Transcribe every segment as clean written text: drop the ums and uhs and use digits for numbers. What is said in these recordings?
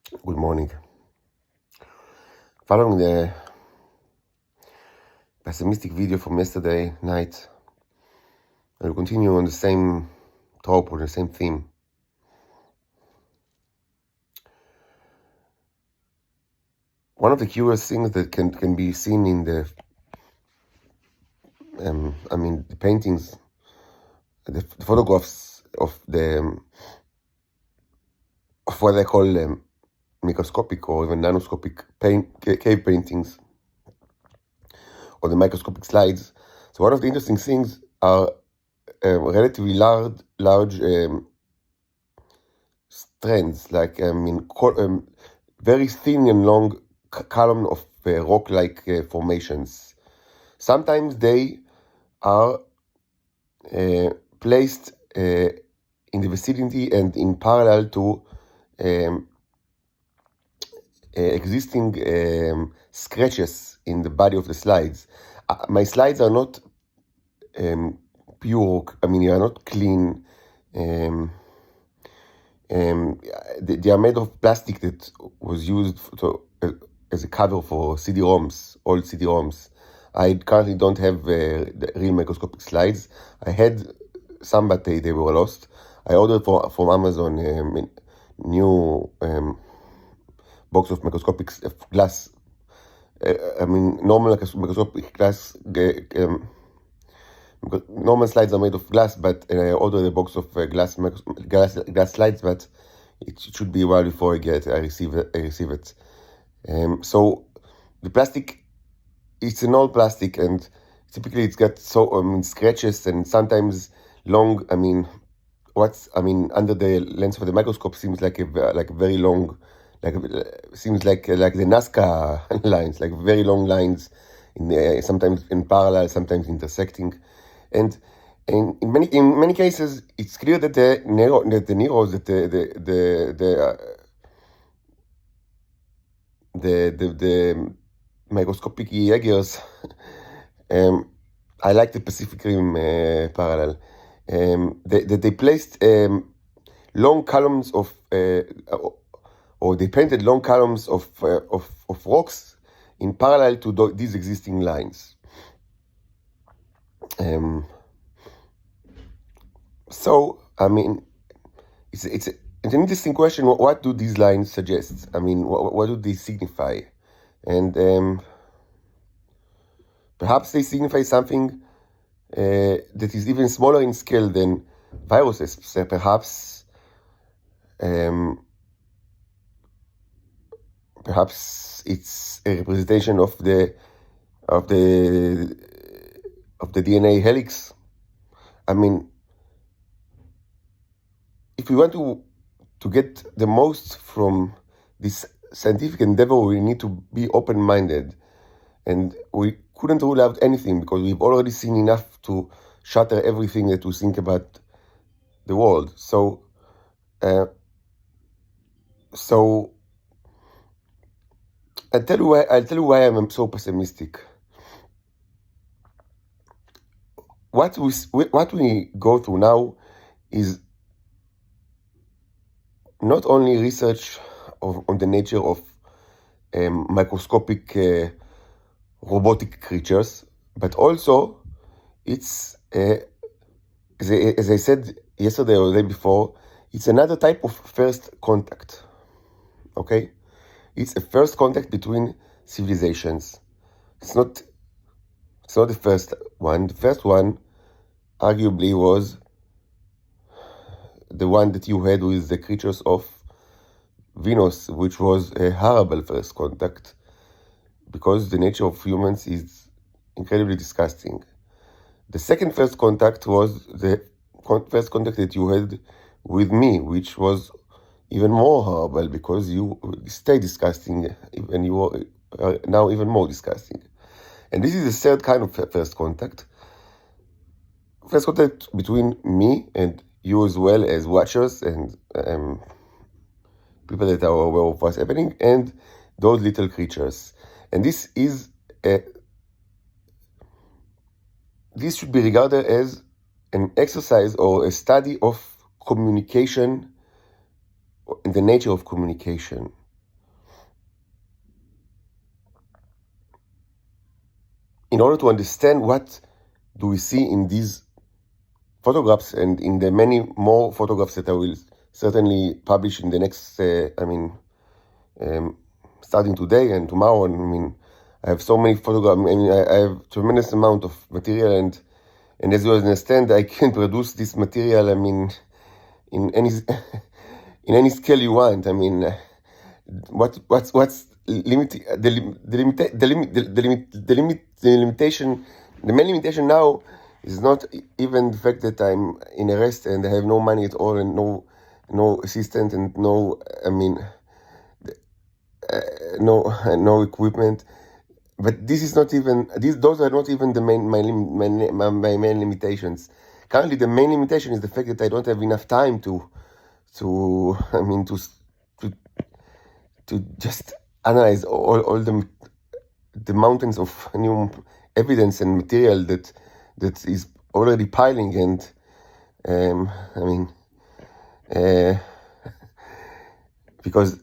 Good morning. Following the pessimistic video from yesterday night, I will continue on the same trope or the same theme. One of the curious things that can be seen in the the paintings, the photographs of of what I call microscopic or even nanoscopic cave paintings or the microscopic slides. So one of the interesting things are relatively large strands, like very thin and long column of rock-like formations. Sometimes they are placed in the vicinity and in parallel to existing scratches in the body of the slides. My slides are not pure, they are not clean. They are made of plastic that was used as a cover for CD-ROMs, old CD-ROMs. I currently don't have the real microscopic slides. I had some, but they were lost. I ordered from Amazon a new box of microscopic glass. Normal microscopic glass. Normal slides are made of glass, but I ordered a box of glass slides, but it should be a while before I receive it. So the plastic, it's an old plastic, and typically it's got scratches and sometimes long. Under the lens of the microscope seems like a very long, seems like the Nazca lines, like very long lines, sometimes in parallel, sometimes intersecting, and in many cases it's clear that the Neros, that the microscopic Jaegers, I like the Pacific Rim parallel. They placed long columns of, or they painted long columns of rocks in parallel to these existing lines. So it's an interesting question. What do these lines suggest? What do they signify? And perhaps they signify something that is even smaller in scale than viruses. So perhaps it's a representation of the DNA helix. If we want to get the most from this scientific endeavor, we need to be open-minded, and we couldn't rule out anything because we've already seen enough to shatter everything that we think about the world. So I'll tell you why I'm so pessimistic. What we go through now is not only research on the nature of microscopic robotic creatures, but also it's, as I said yesterday or the day before, it's another type of first contact. Okay? It's a first contact between civilizations. It's not the first one. The first one, arguably, was the one that you had with the creatures of Venus, which was a horrible first contact because the nature of humans is incredibly disgusting. The second first contact was the first contact that you had with me, which was even more horrible because you stay disgusting and you are now even more disgusting. And this is the third kind of first contact. First contact between me and you, as well as watchers and people that are aware of what's happening, and those little creatures. And this should be regarded as an exercise or a study of communication and the nature of communication. in order to understand what do we see in these photographs and in the many more photographs that I will certainly publish in the next, starting today and tomorrow. And I have so many photographs. I have tremendous amount of material, and as you understand, I can produce this material. In any in any scale you want. What's limiting the limitation. The main limitation now is not even the fact that I'm in a rest and I have no money at all and no assistant and no equipment. But this is not even those are not even the my main limitations. Currently, the main limitation is the fact that I don't have enough time to just analyze all the mountains of new evidence and material that is already piling, and because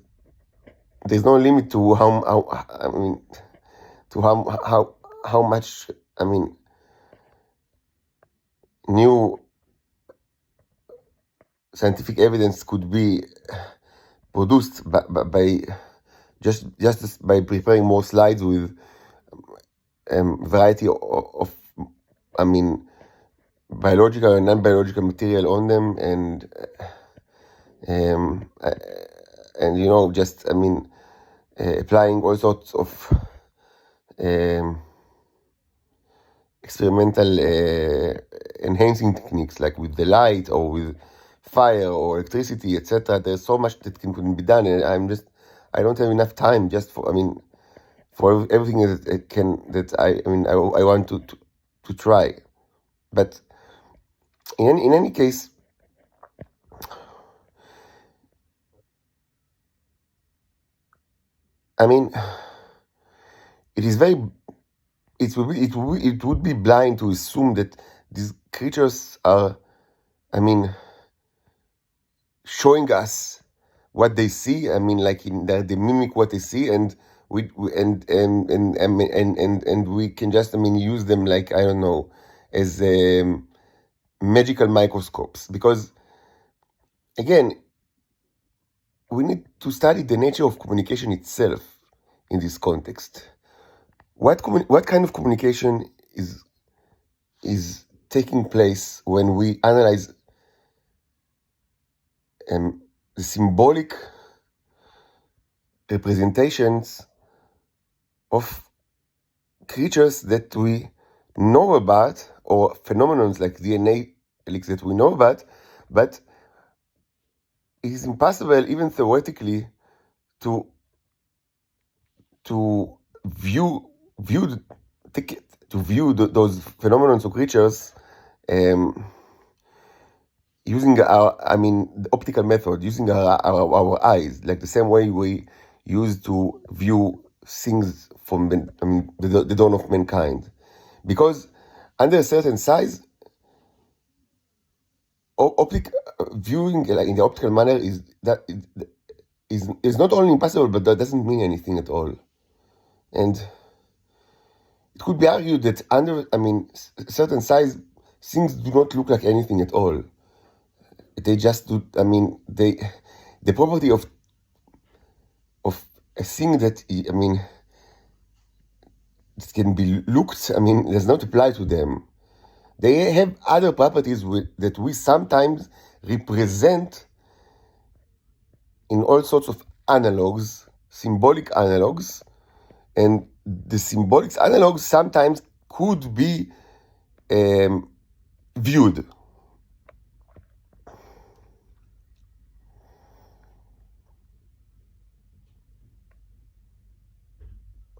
there's no limit to how much new scientific evidence could be produced by just by preparing more slides with variety of biological and non-biological material on them, and applying all sorts of experimental enhancing techniques, like with the light or with fire or electricity, etc. There's so much that can be done, and I don't have enough time just for everything that I want to try. But in any case, it would be blind to assume that these creatures are showing us what they see. They mimic what they see, and we can just use them, like, I don't know, as magical microscopes, because again, we need to study the nature of communication itself in this context. What kind of communication is taking place when we analyze the symbolic representations of creatures that we know about, or phenomena like DNA leaks that we know about, but it is impossible, even theoretically, to view those phenomena or creatures using the optical method, using our eyes, like the same way we use to view things from the dawn of mankind. Because under a certain size, viewing in the optical manner is not only impossible, but that doesn't mean anything at all. And it could be argued that under certain size, things do not look like anything at all. They just do. The property of a thing that it can be looked, does not apply to them. They have other properties that we sometimes represent in all sorts of analogs, symbolic analogs, and the symbolic analogs sometimes could be viewed.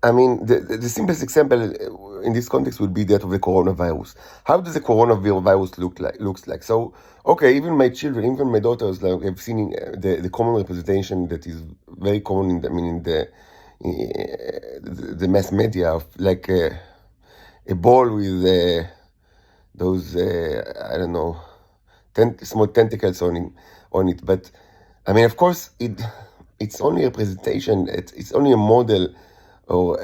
The simplest example in this context would be that of the coronavirus. How does the coronavirus looks like? So, okay, even my children, even my daughters, have seen the common representation that is very common in the mass media, of like a ball with those small tentacles on it. But of course, it's only a representation. It's only a model, or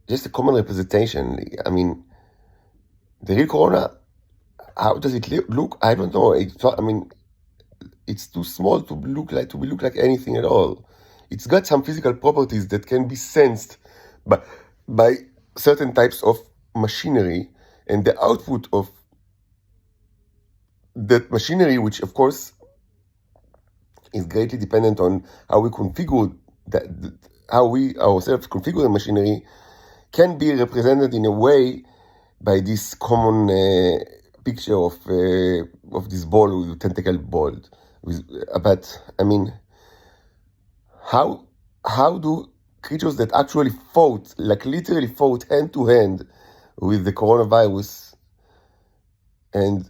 just a common representation. I mean, the real corona, how does it look? I don't know. I mean, it's too small to look like anything at all. It's got some physical properties that can be sensed by by certain types of machinery, and the output of that machinery, which of course is greatly dependent on how we configure that, how we ourselves configure the machinery, can be represented in a way by this common picture of this ball with tentacle ball. But I mean, how do creatures that actually fought, like literally fought hand to hand with the coronavirus and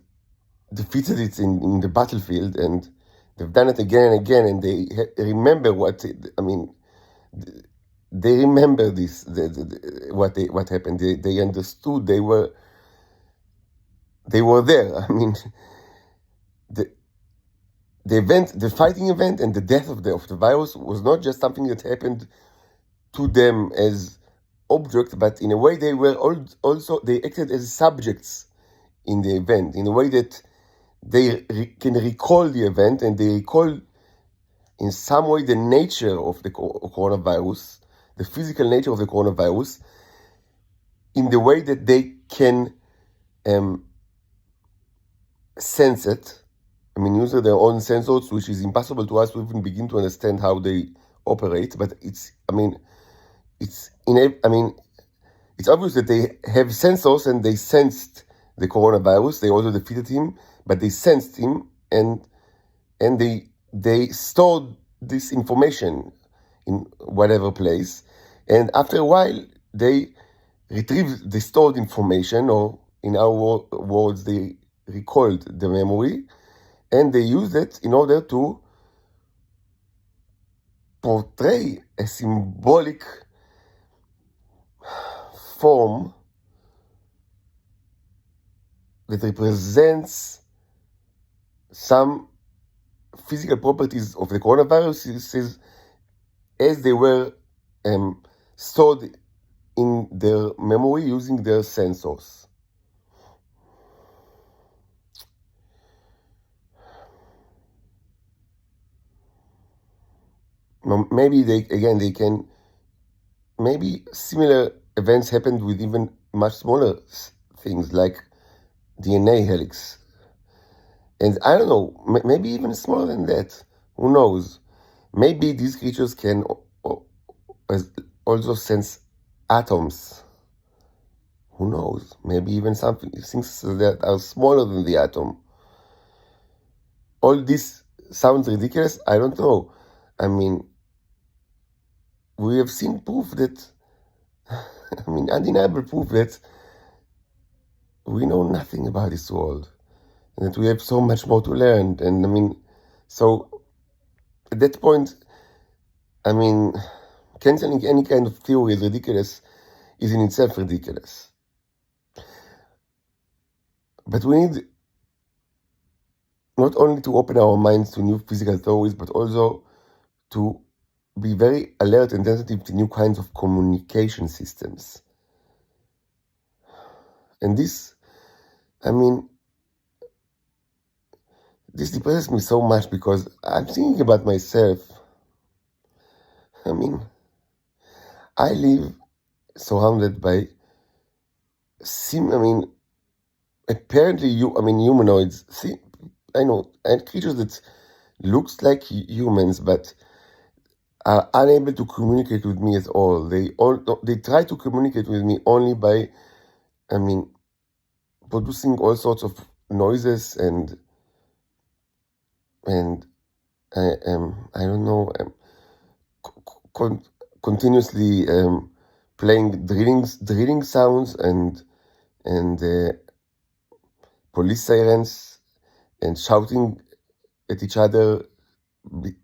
defeated it in the battlefield, and they've done it again and again, and they remember they remember this, what happened. They understood. They were there. I mean, the event, the fighting event, and the death of the virus was not just something that happened to them as objects, but in a way they were also they acted as subjects in the event, in a way that they can recall the event, and they recall in some way the nature of the coronavirus, the physical nature of the coronavirus, in the way that they can sense it. I mean, using their own sensors, which is impossible to us to even begin to understand how they operate. But it's obvious that they have sensors, and they sensed the coronavirus. They also defeated him, but they sensed him, and they stored this information in whatever place, and after a while they retrieved the stored information, or in our words, they recalled the memory, and they used it in order to portray a symbolic form that represents some physical properties of the coronavirus as they were stored in their memory using their sensors. Maybe maybe similar events happened with even much smaller things like DNA helix. And I don't know, maybe even smaller than that. Who knows? Maybe these creatures can also sense atoms. Who knows? Maybe even things that are smaller than the atom. All this sounds ridiculous. I don't know. I mean, we have seen proof that, undeniable proof that we know nothing about this world, and that we have so much more to learn. And so at that point, canceling any kind of theory is ridiculous, is in itself ridiculous. But we need not only to open our minds to new physical theories, but also to be very alert and sensitive to new kinds of communication systems. And this depresses me so much, because I'm thinking about myself. I live surrounded by apparently humanoids. And creatures that looks like humans, but are unable to communicate with me at all. They try to communicate with me only by, producing all sorts of noises and I don't know, continuously playing drilling sounds and police sirens, and shouting at each other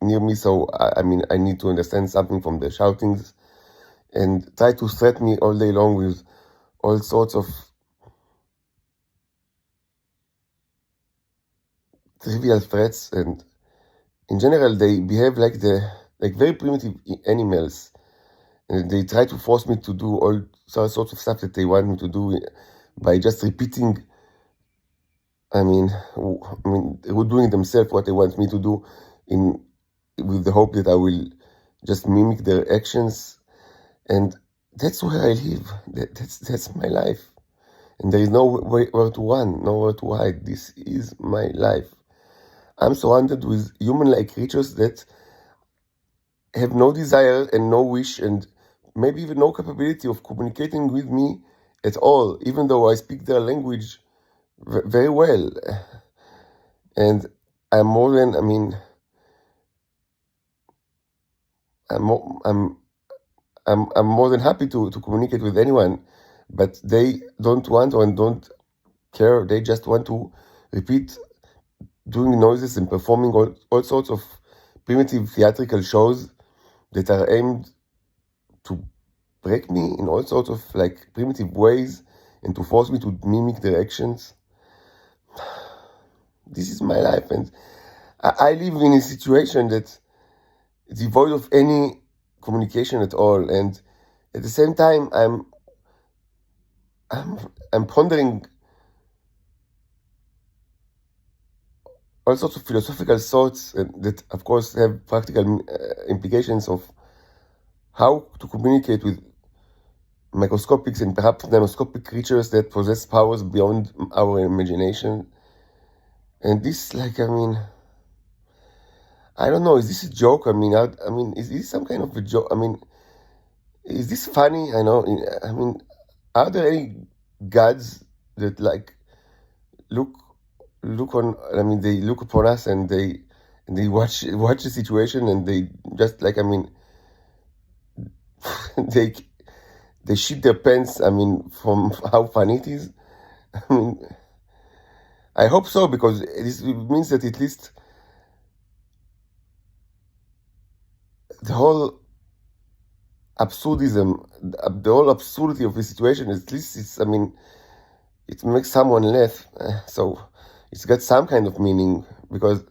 near me. So I need to understand something from their shoutings, and try to threaten me all day long with all sorts of trivial threats. And in general, they behave like very primitive animals, And they try to force me to do all sorts of stuff that they want me to do by just repeating. Doing themselves what they want me to do, with the hope that I will just mimic their actions. And that's where I live. That's my life. And there is nowhere to run, nowhere to hide. This is my life. I'm surrounded with human-like creatures that have no desire and no wish and maybe even no capability of communicating with me at all, even though I speak their language very well. And I'm more than, I'm more than happy to communicate with anyone, but they don't want or don't care. They just want to repeat doing noises and performing all sorts of primitive theatrical shows that are aimed to break me in all sorts of primitive ways and to force me to mimic their actions. This is my life, and I live in a situation that's devoid of any communication at all. And at the same time, I'm pondering all sorts of philosophical thoughts that, of course, have practical implications of how to communicate with microscopic and perhaps nanoscopic creatures that possess powers beyond our imagination. And this, I don't know, is this a joke? Is this some kind of a joke? Is this funny? Are there any gods that look on? They look upon us and they watch the situation and they just they shit their pants. From how funny it is. I hope so, because this means that at least the whole absurdism, the whole absurdity of the situation, at least it makes someone laugh. So it's got some kind of meaning, because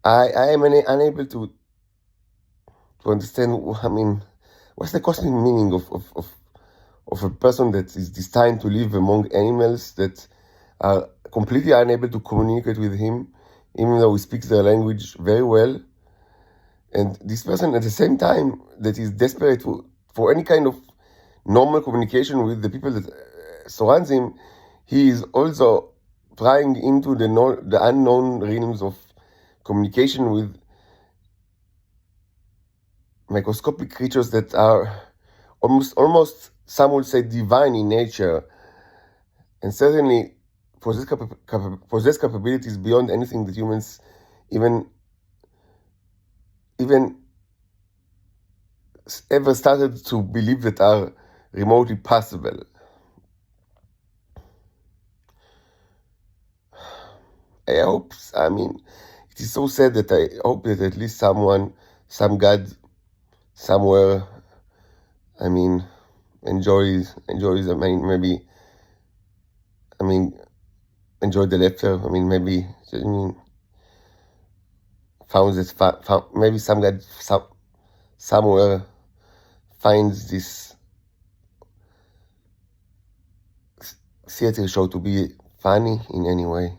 I am unable to understand. What's the cosmic meaning of a person that is destined to live among animals that are completely unable to communicate with him, even though he speaks their language very well. And this person, at the same time, that is desperate for any kind of normal communication with the people that surrounds him, he is also prying into the unknown realms of communication with microscopic creatures that are almost some would say divine in nature, and certainly possess capabilities beyond anything that humans even ever started to believe that are remotely possible. I hope, it is so sad that I hope that at least someone, some God somewhere, enjoys, maybe, enjoy the laughter. Maybe, found maybe some God somewhere finds this theater show to be funny in any way.